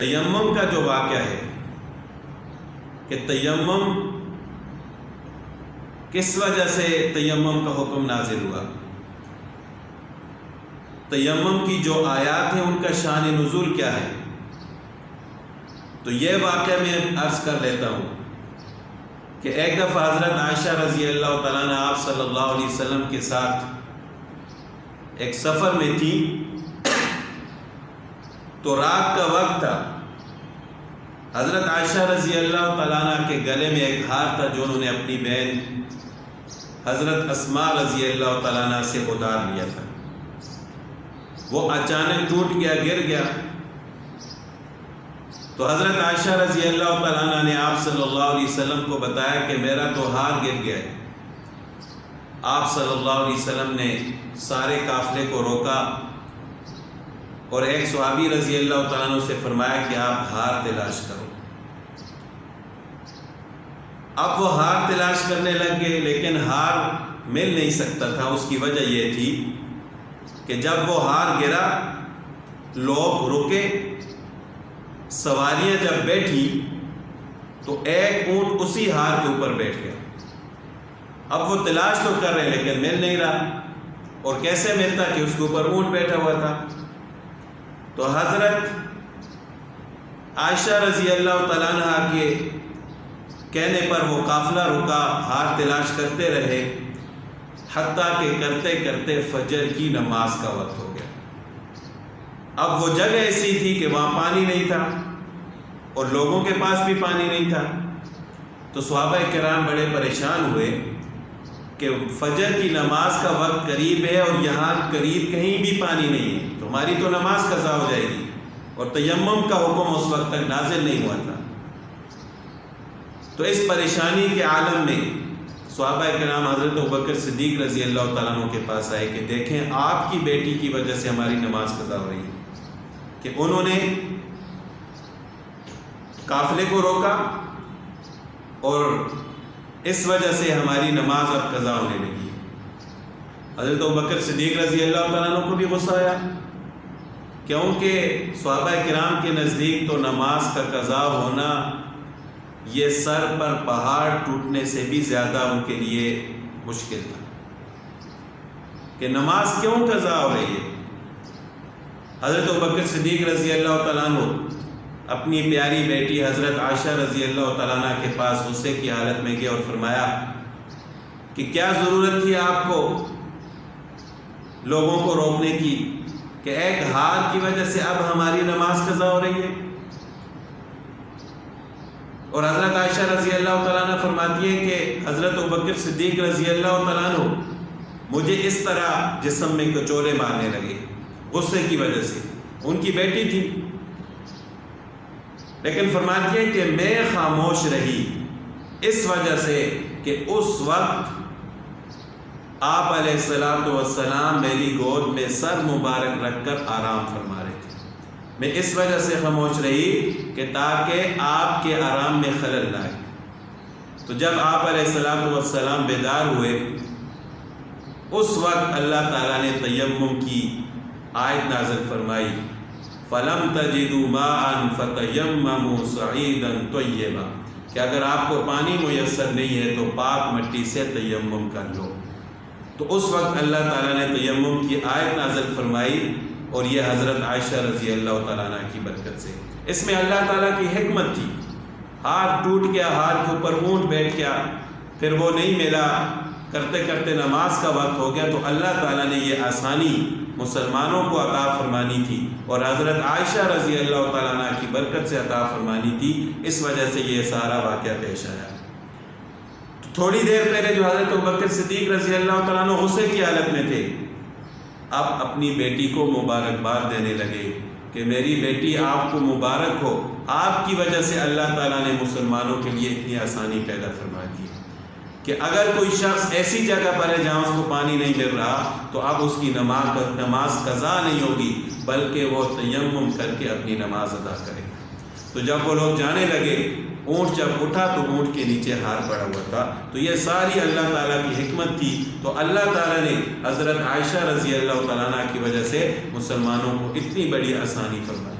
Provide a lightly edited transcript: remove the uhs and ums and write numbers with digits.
تیمم کا جو واقعہ ہے کہ تیمم کس وجہ سے تیمم کا حکم نازل ہوا، تیمم کی جو آیات ہیں ان کا شان نزول کیا ہے، تو یہ واقعہ میں عرض کر لیتا ہوں کہ ایک دفعہ حضرت عائشہ رضی اللہ تعالیٰ عنہ آپ صلی اللہ علیہ وسلم کے ساتھ ایک سفر میں تھی، تو رات کا وقت تھا۔ حضرت عائشہ رضی اللہ تعالیٰ عنہ کے گلے میں ایک ہار تھا جو انہوں نے اپنی بہن حضرت اسماء رضی اللہ تعالیٰ عنہ سے ادھار لیا تھا۔ وہ اچانک ٹوٹ گیا، گر گیا، تو حضرت عائشہ رضی اللہ تعالیٰ عنہ نے آپ صلی اللہ علیہ وسلم کو بتایا کہ میرا تو ہار گر گیا ہے۔ آپ صلی اللہ علیہ وسلم نے سارے قافلے کو روکا اور ایک صحابی رضی اللہ تعالیٰ عنہ سے فرمایا کہ آپ ہار تلاش کرو۔ اب وہ ہار تلاش کرنے لگ گئے، لیکن ہار مل نہیں سکتا تھا۔ اس کی وجہ یہ تھی کہ جب وہ ہار گرا، لوگ رکے، سواریاں جب بیٹھی تو ایک اونٹ اسی ہار کے اوپر بیٹھ گیا۔ اب وہ تلاش تو کر رہے لیکن مل نہیں رہا، اور کیسے ملتا کہ اس کے اوپر اونٹ بیٹھا ہوا تھا۔ تو حضرت عائشہ رضی اللہ تعالیٰ عنہ کے کہنے پر وہ قافلہ رکا، ہار تلاش کرتے رہے، حتیٰ کہ کرتے کرتے فجر کی نماز کا وقت ہو گیا۔ اب وہ جگہ ایسی تھی کہ وہاں پانی نہیں تھا اور لوگوں کے پاس بھی پانی نہیں تھا، تو صحابہ کرام بڑے پریشان ہوئے کہ فجر کی نماز کا وقت قریب ہے اور یہاں قریب کہیں بھی پانی نہیں ہے، تو ہماری تو نماز قضا ہو جائے گی، اور تیمم کا حکم اس وقت تک نازل نہیں ہوا تھا۔ تو اس پریشانی کے عالم میں صحابہ کرام حضرت ابوبکر صدیق رضی اللہ تعالیٰ عنہ کے پاس آئے کہ دیکھیں آپ کی بیٹی کی وجہ سے ہماری نماز قضا ہو رہی ہے، کہ انہوں نے قافلے کو روکا اور اس وجہ سے ہماری نماز اب قضا ہونے لگی۔ حضرت ابوبکر صدیق رضی اللہ تعالیٰ عنہ کو بھی غصہ آیا، کیونکہ صحابہ کرام کے نزدیک تو نماز کا قضا ہونا یہ سر پر پہاڑ ٹوٹنے سے بھی زیادہ ان کے لیے مشکل تھا کہ نماز کیوں قضا ہو رہی ہے۔ حضرت ابوبکر صدیق رضی اللہ تعالیٰ عنہ اپنی پیاری بیٹی حضرت عائشہ رضی اللہ تعالیٰ عنہ کے پاس غصے کی حالت میں گئے اور فرمایا کہ کیا ضرورت تھی آپ کو لوگوں کو روکنے کی کہ ایک ہار کی وجہ سے اب ہماری نماز قضا ہو رہی ہے۔ اور حضرت عائشہ رضی اللہ تعالیٰ عنہ فرماتی ہے کہ حضرت ابوبکر صدیق رضی اللہ تعالیٰ عنہ مجھے اس طرح جسم میں کچورے مارنے لگے غصے کی وجہ سے، ان کی بیٹی تھی، لیکن فرماتی ہے کہ میں خاموش رہی اس وجہ سے کہ اس وقت آپ علیہ السلام میری گود میں سر مبارک رکھ کر آرام فرما رہے تھے۔ میں اس وجہ سے خاموش رہی کہ تاکہ آپ کے آرام میں خلل نہ آئے۔ تو جب آپ علیہ السلام بیدار ہوئے، اس وقت اللہ تعالیٰ نے تیمم کی آیت نازل فرمائی، فَلَمْ تَجِدُوا مَاءً فَتَيَمَّمُوا صَعِيدًا طَيِّبًا، کہ اگر آپ کو پانی میسر نہیں ہے تو پاک مٹی سے تیمم کر لو۔ تو اس وقت اللہ تعالیٰ نے تیمم کی آیت نازل فرمائی، اور یہ حضرت عائشہ رضی اللہ تعالیٰ عنہ کی برکت سے۔ اس میں اللہ تعالیٰ کی حکمت تھی، ہار ٹوٹ گیا، ہار کے اوپر اونٹ بیٹھ گیا، پھر وہ نہیں ملا، کرتے کرتے نماز کا وقت ہو گیا، تو اللہ تعالیٰ نے یہ آسانی مسلمانوں کو عطا فرمانی تھی اور حضرت عائشہ رضی اللہ تعالیٰ عنہ کی برکت سے عطا فرمانی تھی، اس وجہ سے یہ سارا واقعہ پیش آیا۔ تھوڑی دیر پہلے جو حضرت ابوبکر صدیق رضی اللہ تعالیٰ عنہ غصے کی حالت میں تھے، اب اپنی بیٹی کو مبارکباد دینے لگے کہ میری بیٹی آپ کو مبارک ہو، آپ کی وجہ سے اللہ تعالیٰ نے مسلمانوں کے لیے اتنی آسانی پیدا فرما دی کہ اگر کوئی شخص ایسی جگہ پر ہے جہاں اس کو پانی نہیں مل رہا تو اب اس کی نماز قضا نہیں ہوگی، بلکہ وہ تیمم کر کے اپنی نماز ادا کرے گا۔ تو جب وہ لوگ جانے لگے، اونٹ جب اٹھا تو اونٹ کے نیچے ہار پڑا ہوا تھا۔ تو یہ ساری اللہ تعالیٰ کی حکمت تھی۔ تو اللہ تعالیٰ نے حضرت عائشہ رضی اللہ تعالیٰ عنہ کی وجہ سے مسلمانوں کو اتنی بڑی آسانی فرمائی۔